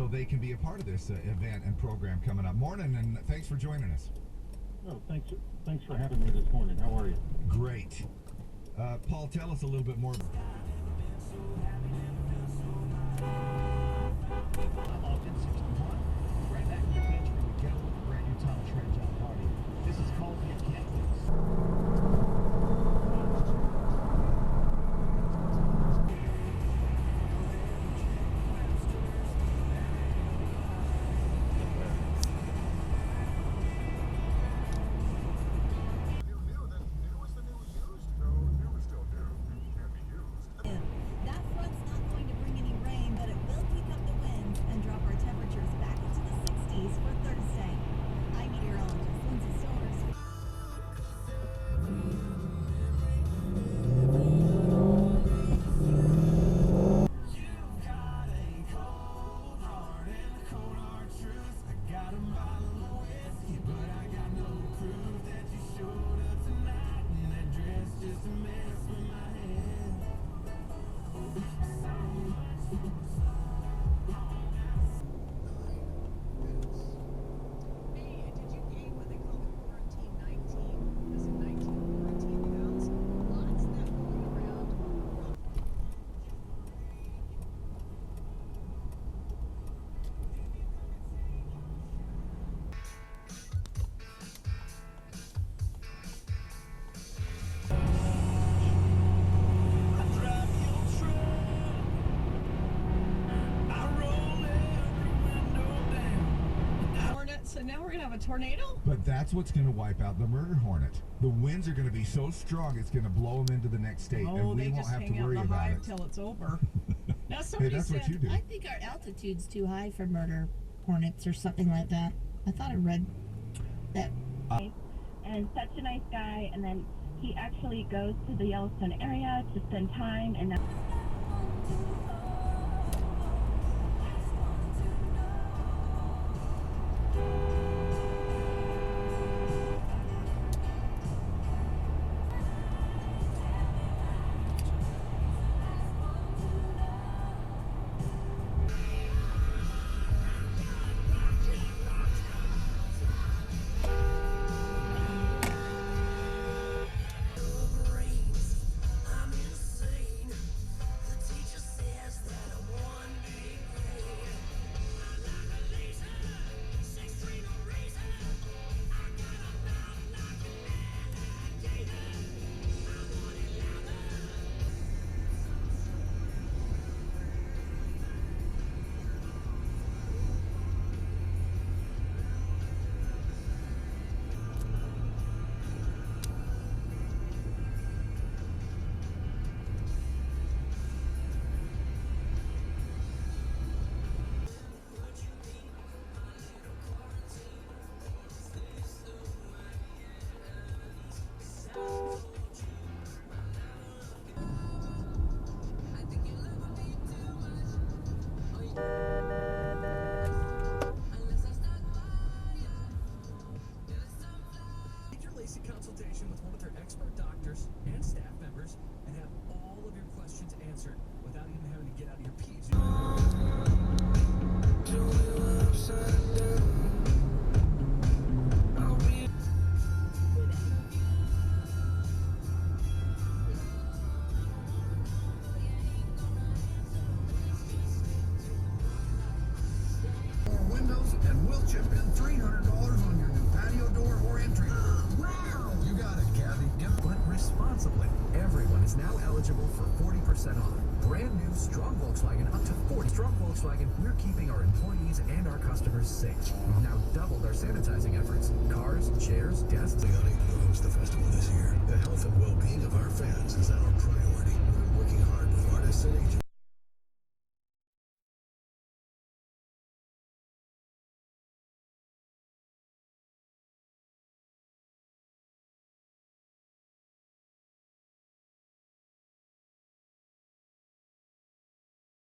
so they can be a part of this event and program coming up. Morning, and thanks for joining us. Oh, thanks for having me this morning. How are you? Great. Paul, tell us a little bit more. Ogden 61. Right back in the page where we go with the brand new Tom Trenchon party. This is called the Encampments. So now we're going to have a tornado? But that's what's going to wipe out the murder hornet. The winds are going to be so strong, it's going to blow them into the next state, and we won't have to worry about it. Till it's over. Now Hey, that's what you do. I think our altitude's too high for murder hornets or something like that. I thought I read that. And such a nice guy, and then he actually goes to the Yellowstone area to spend time, and that's consultation with one of their expert doctors and staff members and have all of your questions answered without even having to get out of your peas. Windows, and we'll chip in $300 on your new patio door or entry. Wow! You got it, Kathy. But responsibly. Everyone is now eligible for 40% off. Brand new Strong Volkswagen up to 40. Strong Volkswagen, we're keeping our employees and our customers safe. We've now doubled our sanitizing efforts. Cars, chairs, desks. Honey, who hosts the festival?